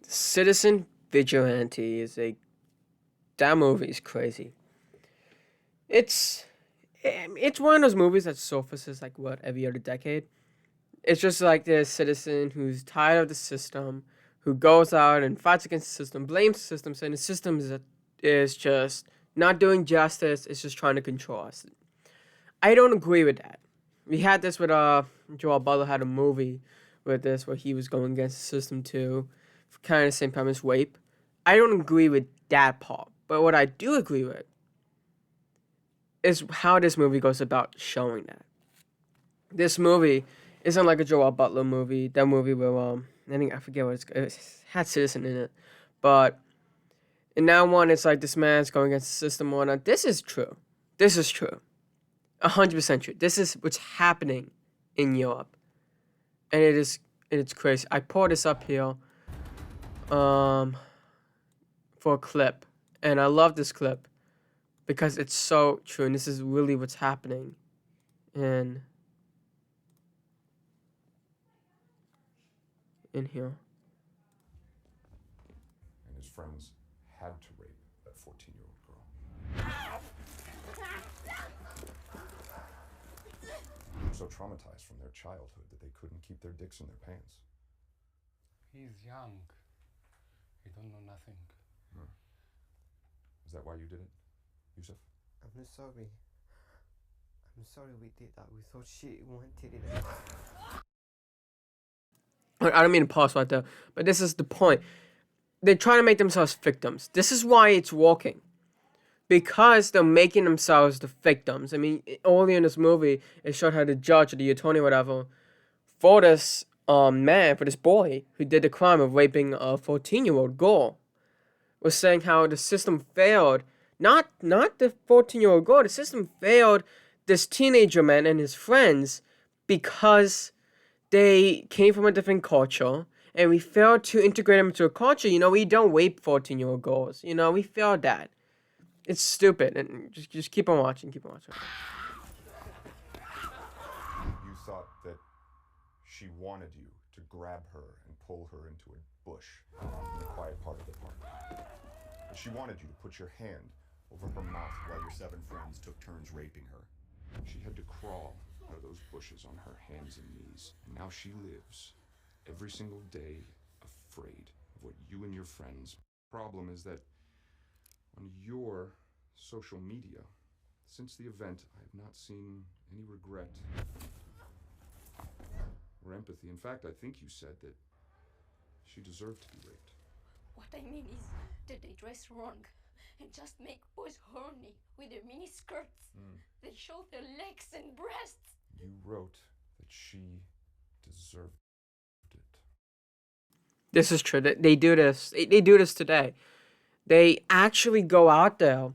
Citizen Vigilante is a that movie is crazy. It's it's one of those movies that surfaces like what every other decade. It's just like this citizen who's tired of the system, who goes out and fights against the system, blames the system, saying the system is just not doing justice. It's just trying to control us. I don't agree with that. We had this with Joel Butler had a movie with this where he was going against the system too, kind of the same premise, rape. I don't agree with that part, but what I do agree with is how this movie goes about showing that. This movie isn't like a Joel Butler movie. That movie where I forget what it had Citizen in it, but in that one it's like this man's going against the system. And whatnot. This is true. This is true. 100% true. This is what's happening in Europe, and it's crazy. I pulled this up here, for a clip, and I love this clip because it's so true, and this is really what's happening in here. And his friends had to rape that 14-year-old girl. They were so traumatized from their childhood that they couldn't keep their dicks in their pants. He's young. He don't know nothing. Is that why you did it, Yusuf? I'm sorry. I'm sorry we did that. We thought she wanted it. I don't mean to pause right there, but this is the point. They're trying to make themselves victims. This is why it's working. Because they're making themselves the victims. I mean, early in this movie, it showed how the judge or the attorney or whatever, for this man, for this boy who did the crime of raping a 14-year-old girl, was saying how the system failed. Not the 14-year-old girl. The system failed this teenager man and his friends because they came from a different culture, and we failed to integrate them into a culture. We don't rape 14-year-old girls. We failed that. It's stupid, and just keep on watching, keep on watching. You thought that she wanted you to grab her and pull her into a bush in the quiet part of the park. But she wanted you to put your hand over her mouth while your 7 friends took turns raping her. She had to crawl out of those bushes on her hands and knees. And now she lives every single day afraid of what you and your friends. Problem is that on your social media, since the event, I have not seen any regret or empathy. In fact, I think you said that she deserved to be raped. What I mean is that they dress wrong and just make boys horny with their mini skirts. They show their legs and breasts. You wrote that she deserved it. This is true. They do this. They do this today. They actually go out there,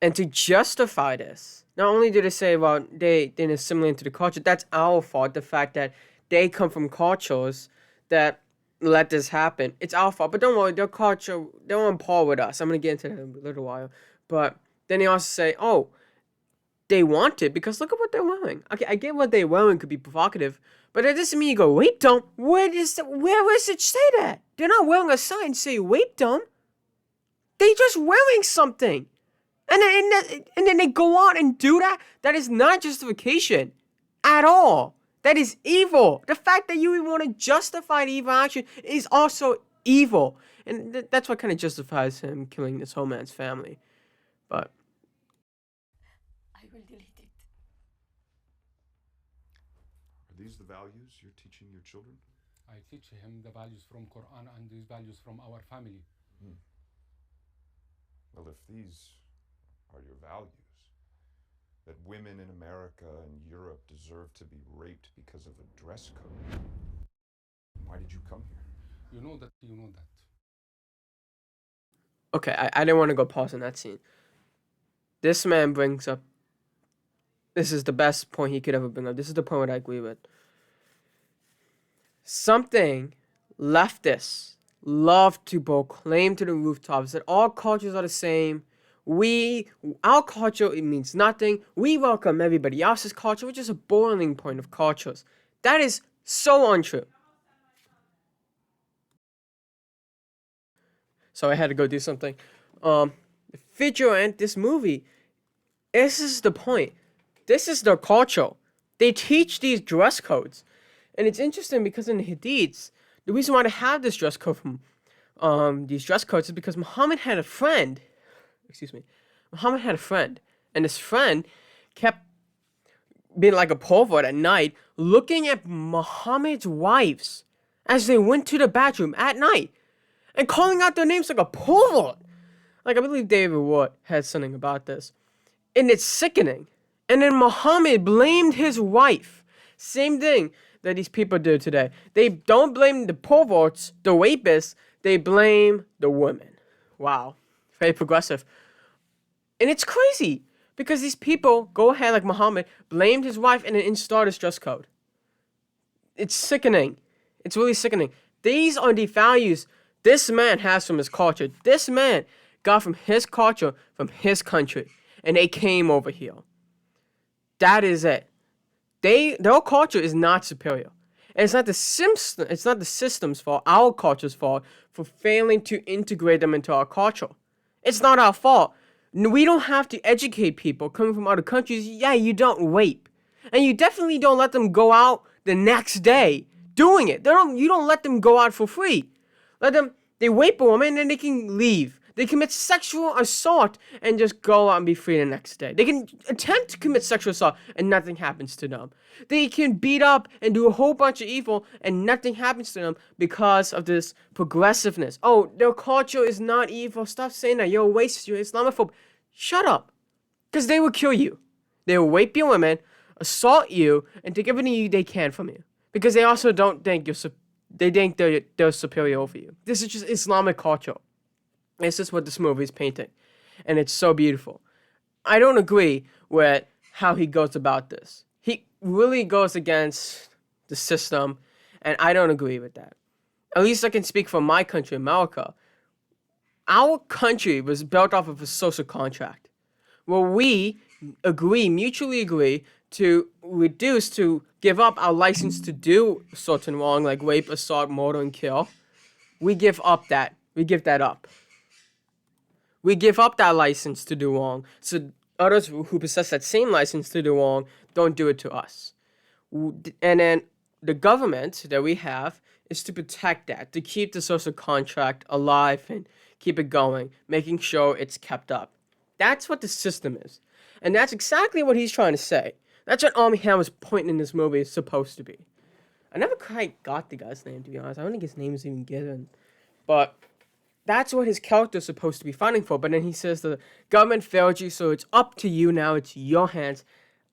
and to justify this, not only do they say, well, they didn't assimilate into the culture, that's our fault, the fact that they come from cultures that let this happen. It's our fault. But don't worry, their culture, they're on par with us. I'm going to get into that in a little while. But then they also say, oh, they want it because look at what they're wearing. Okay, I get what they're wearing could be provocative, but that doesn't mean you go, rape them. Where does it say that? They're not wearing a sign say rape them. They just wearing something. And then they go out and do that? That is not justification at all. That is evil. The fact that you even want to justify the evil action is also evil. And that's what kind of justifies him killing this whole man's family. But I will delete it. Are these the values you're teaching your children? I teach him the values from Quran and these values from our family. Well, if these are your values, that women in America and Europe deserve to be raped because of a dress code, why did you come here? You know that. okay, I didn't want to go pause on that scene. This man brings up, this is the best point he could ever bring up. This is the point that I agree with. Something leftists love to proclaim to the rooftops that all cultures are the same. Our culture, it means nothing. We welcome everybody else's culture, which is a boiling point of cultures. That is so untrue. so I had to go do something. Um, Vigilante, this movie, this is the point. This is their culture. They teach these dress codes, and it's interesting because in the Hadiths, the reason why they have this dress code from these dress codes is because Muhammad had a friend. Excuse me. Muhammad had a friend, and this friend kept being like a pervert at night, looking at Muhammad's wives as they went to the bathroom at night and calling out their names like a pervert. Like, I believe David Wood had something about this. And it's sickening. And then Muhammad blamed his wife. Same thing that these people do today. They don't blame the perverts, the rapists, they blame the women. Wow. Very progressive. And it's crazy because these people go ahead like Muhammad, blamed his wife, and then installed his dress code. It's sickening. It's really sickening. These are the values this man has from his culture. This man got from his culture, from his country, and they came over here. That is it. Their culture is not superior. And it's not the system's fault, our culture's fault, for failing to integrate them into our culture. It's not our fault. We don't have to educate people coming from other countries. Yeah, you don't rape. And you definitely don't let them go out the next day doing it. You don't let them go out for free. They rape a woman and then they can leave. They commit sexual assault and just go out and be free the next day. They can attempt to commit sexual assault and nothing happens to them. They can beat up and do a whole bunch of evil and nothing happens to them because of this progressiveness. Oh, their culture is not evil. Stop saying that. You're a racist. You're Islamophobe. Shut up. Because they will kill you. They will rape your women, assault you, and take everything they can from you. Because they also don't think they think they're superior over you. This is just Islamic culture. This is what this movie is painting. And it's so beautiful. I don't agree with how he goes about this. He really goes against the system, and I don't agree with that. At least I can speak for my country, America. Our country was built off of a social contract where we mutually agree to give up our license to do certain wrong, like rape, assault, murder, and kill. We give that up. We give up that license to do wrong, so others who possess that same license to do wrong don't do it to us. And then the government that we have is to protect that, to keep the social contract alive and keep it going, making sure it's kept up. That's what the system is. And that's exactly what he's trying to say. That's what Armie Hammer's point in this movie is supposed to be. I never quite got the guy's name, to be honest. I don't think his name is even given. But that's what his character is supposed to be fighting for. But then he says the government failed you, so it's up to you now. It's your hands.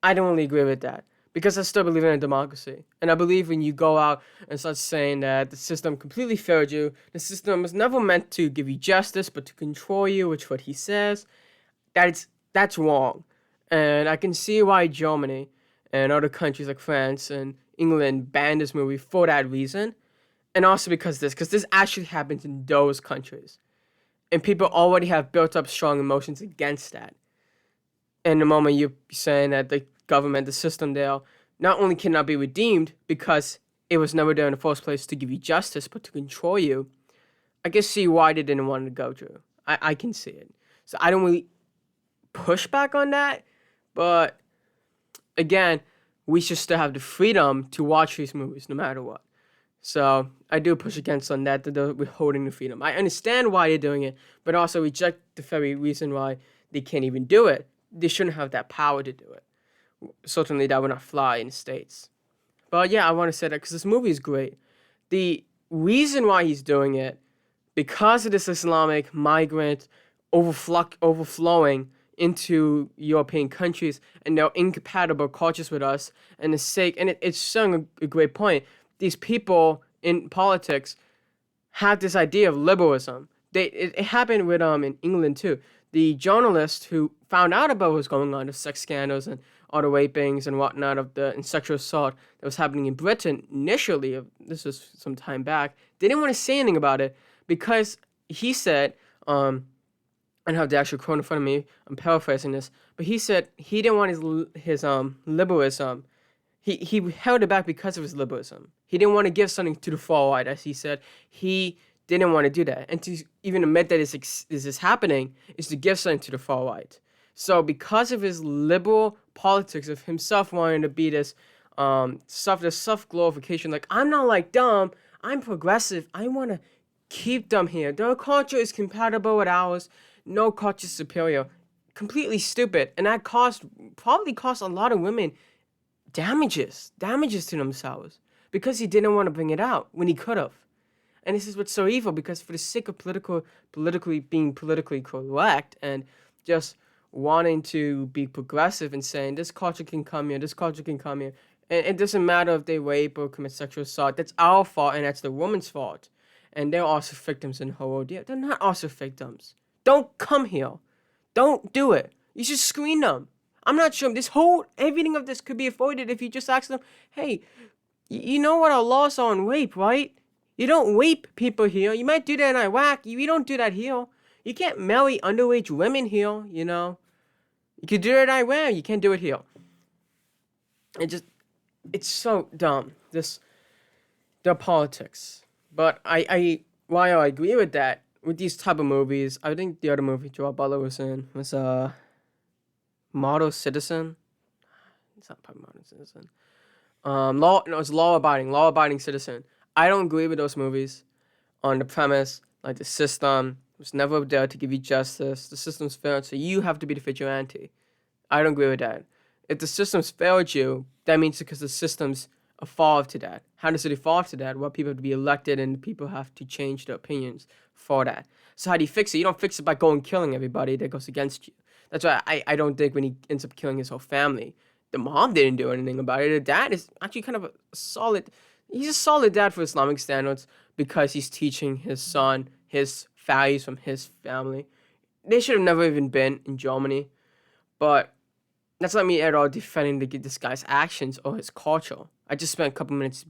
I don't really agree with that. Because I still believe in a democracy. And I believe when you go out and start saying that the system completely failed you, the system was never meant to give you justice, but to control you, which is what he says, that's wrong. And I can see why Germany and other countries like France and England banned this movie for that reason. And also because this actually happens in those countries. And people already have built up strong emotions against that. And the moment you're saying that the government, the system there, not only cannot be redeemed because it was never there in the first place to give you justice, but to control you, I can see why they didn't want to go through. I can see it. So I don't really push back on that. But again, we should still have the freedom to watch these movies no matter what. So I do push against on that they're withholding the freedom. I understand why they're doing it, but also reject the very reason why they can't even do it. They shouldn't have that power to do it. Certainly that would not fly in the States. But yeah, I want to say that because this movie is great. The reason why he's doing it, because of this Islamic migrant overflowing into European countries and their incompatible cultures with us, and it's showing a great point. These people in politics have this idea of liberalism. It happened with in England too. The journalist who found out about what was going on, the sex scandals and all the rapings and whatnot and sexual assault that was happening in Britain initially, this was some time back, they didn't want to say anything about it because he said, I don't have the actual quote in front of me, I'm paraphrasing this, but he said he didn't want his liberalism. He held it back because of his liberalism. He didn't want to give something to the far right, as he said. He didn't want to do that. And to even admit that this is happening is to give something to the far right. So because of his liberal politics of himself wanting to be this self glorification, like I'm not like them, I'm progressive, I want to keep them here. Their culture is compatible with ours. No culture is superior. Completely stupid, and that probably cost a lot of women damages to themselves because he didn't want to bring it out when he could have. And this is what's so evil, because for the sake of being politically correct and just wanting to be progressive and saying this culture can come here, this culture can come here, and it doesn't matter if they rape or commit sexual assault. That's our fault, and that's the woman's fault. And they're also victims in the whole ordeal. They're not also victims. Don't come here. Don't do it. You should screen them. I'm not sure. Everything of this could be avoided if you just ask them, hey, you know what our laws are on rape, right? You don't rape people here. You might do that in Iraq. You don't do that here. You can't marry underage women here, you know. You could do it in Iran. You can't do it here. It's so dumb. The politics. But while I agree with that, with these type of movies, I think the other movie Joe Butler was in was Model Citizen. It's not probably Model Citizen. It's law abiding citizen. I don't agree with those movies on the premise, like the system was never there to give you justice. The system's failed, so you have to be the vigilante. I don't agree with that. If the system's failed you, that means because the system's evolved to that. How does it evolve to that? Well, people have to be elected and people have to change their opinions for that. So how do you fix it? You don't fix it by going killing everybody that goes against you. That's why I don't think when he ends up killing his whole family, the mom didn't do anything about it. The dad is actually kind of he's a solid dad for Islamic standards because he's teaching his son his values from his family. They should have never even been in Germany. But that's not me at all defending this guy's actions or his culture. I just spent a couple minutes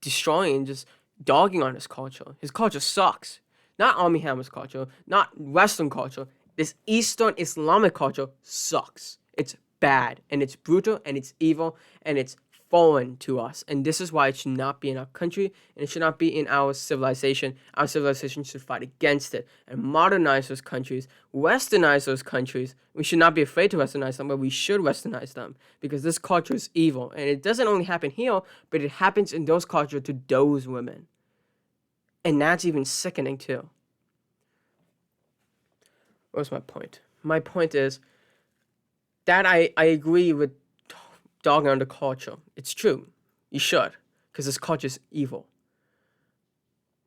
destroying, just dogging on his culture. His culture sucks. Not Armie Hammer's culture, not Western culture. This Eastern Islamic culture sucks. It's bad, and it's brutal, and it's evil, and it's foreign to us. And this is why it should not be in our country, and it should not be in our civilization. Our civilization should fight against it and modernize those countries, westernize those countries. We should not be afraid to westernize them, but we should westernize them because this culture is evil. And it doesn't only happen here, but it happens in those cultures to those women. And that's even sickening too. What's my point? My point is that I agree with dogging on the culture. It's true. You should, because this culture is evil.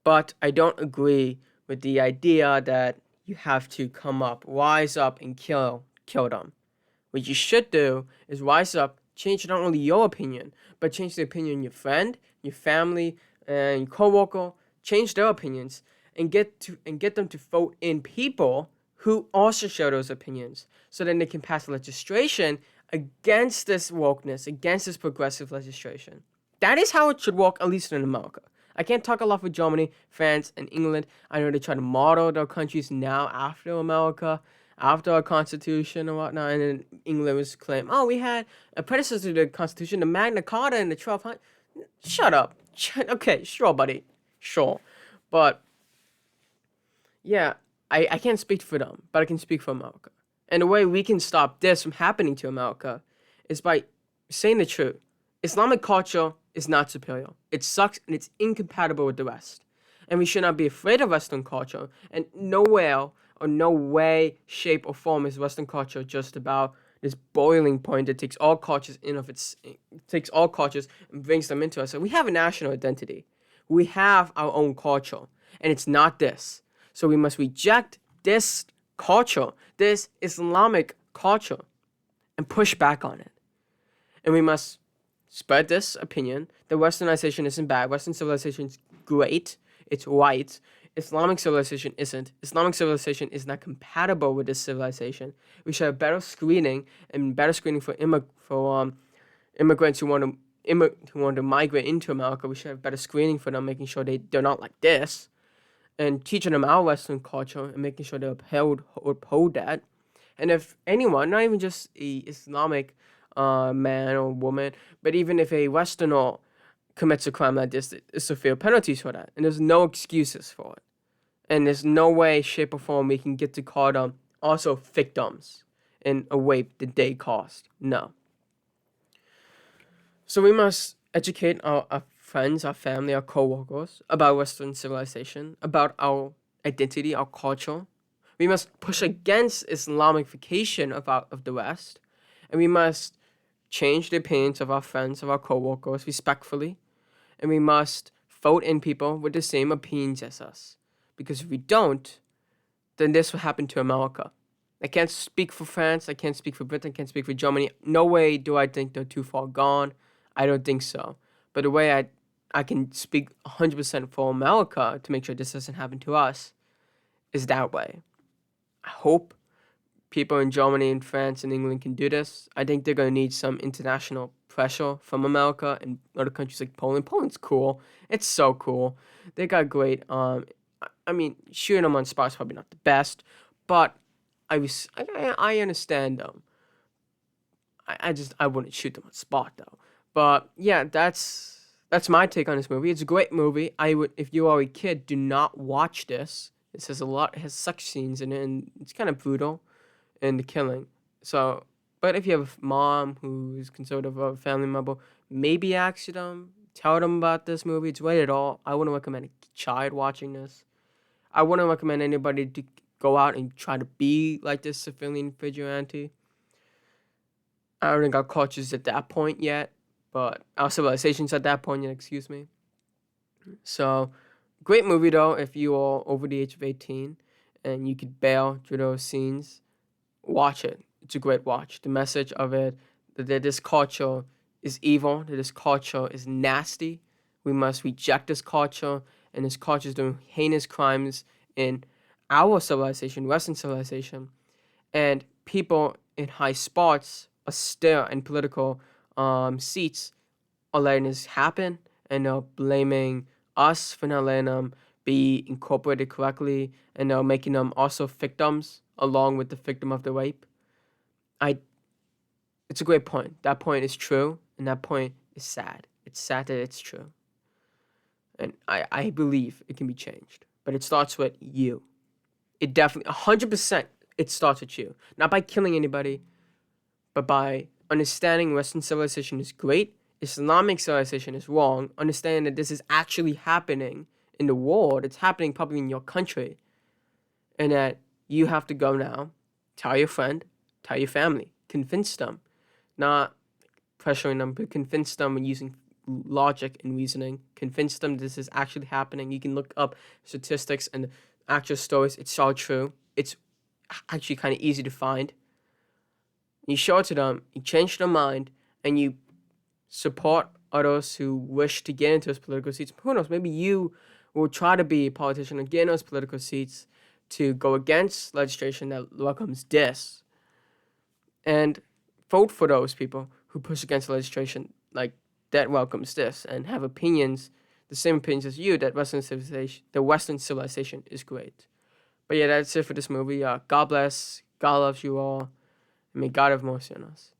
But I don't agree with the idea that you have to rise up and kill them. What you should do is rise up, change not only your opinion, but change the opinion of your friend, your family, and your coworker. Change their opinions and get them to vote in people who also share those opinions, so then they can pass legislation against this wokeness, against this progressive legislation. That is how it should work, at least in America. I can't talk a lot for Germany, France, and England. I know they try to model their countries now after America, after our Constitution and whatnot. And then England was claimed, oh, we had a predecessor to the Constitution, the Magna Carta in the 1200s. Shut up. Okay, sure, buddy. Sure. But, yeah, I can't speak for them, but I can speak for America. And the way we can stop this from happening to America is by saying the truth. Islamic culture is not superior. It sucks and it's incompatible with the West. And we should not be afraid of Western culture. And nowhere or no way, shape, or form is Western culture just about this boiling point that takes all cultures and brings them into us. So we have a national identity. We have our own culture. And it's not this. So we must reject this culture, this Islamic culture, and push back on it. And we must spread this opinion that Westernization isn't bad. Western civilization is great. It's right. Islamic civilization isn't. Islamic civilization is not compatible with this civilization. We should have better screening for immigrants who want to migrate into America. We should have better screening for them, making sure they're not like this, and teaching them our Western culture and making sure they uphold that. And if anyone, not even just a Islamic man or woman, but even if a Westerner commits a crime like this, there's severe penalties for that, and there's no excuses for it. And there's no way, shape, or form we can get to call them also victims in a way that they caused. No. So we must educate our friends, our family, our co-workers about Western civilization, about our identity, our culture. We must push against Islamification of the West, and we must change the opinions of our friends, of our co-workers respectfully, and we must vote in people with the same opinions as us. Because if we don't, then this will happen to America. I can't speak for France, I can't speak for Britain, I can't speak for Germany. No way do I think they're too far gone. I don't think so. But the way I can speak 100% for America to make sure this doesn't happen to us is that way. I hope people in Germany and France and England can do this. I think they're going to need some international pressure from America and other countries like Poland. Poland's cool. It's so cool. They got great. I mean, shooting them on spot is probably not the best, but I understand them. I wouldn't shoot them on spot though. But yeah, that's my take on this movie. It's a great movie. I would, if you are a kid, do not watch this. This has a lot. It has sex scenes in it, and it's kind of brutal in the killing. So, but if you have a mom who's conservative or a family member, maybe ask them, tell them about this movie. It's rated R. I wouldn't recommend a child watching this. I wouldn't recommend anybody to go out and try to be like this civilian vigilante. I don't think our culture's at that point yet, but our civilization's at that point yet, excuse me. So, great movie though, if you are over the age of 18 and you could bail through those scenes, watch it. It's a great watch. The message of it, that this culture is evil, that this culture is nasty. We must reject this culture, and this culture is doing heinous crimes in our civilization, Western civilization, and people in high spots are still in political seats are letting this happen, and they're blaming us for not letting them be incorporated correctly, and they're making them also victims along with the victim of the rape. I It's a great point. That point is true, and that point is sad. It's sad that it's true. And I believe it can be changed. But it starts with you. It definitely 100% it starts with you. Not by killing anybody, but by understanding Western civilization is great, Islamic civilization is wrong, understanding that this is actually happening in the world, it's happening probably in your country, and that you have to go now, tell your friend, tell your family, convince them, not pressuring them, but convince them using logic and reasoning, convince them this is actually happening. You can look up statistics and actual stories, it's all true. It's actually kind of easy to find. You show it to them, you change their mind, and you support others who wish to get into those political seats. Who knows? Maybe you will try to be a politician and get in those political seats to go against legislation that welcomes this, and vote for those people who push against legislation like that welcomes this, and have opinions, the same opinions as you, that the Western civilization is great. But yeah, that's it for this movie. God bless. God loves you all. And may God have mercy on us.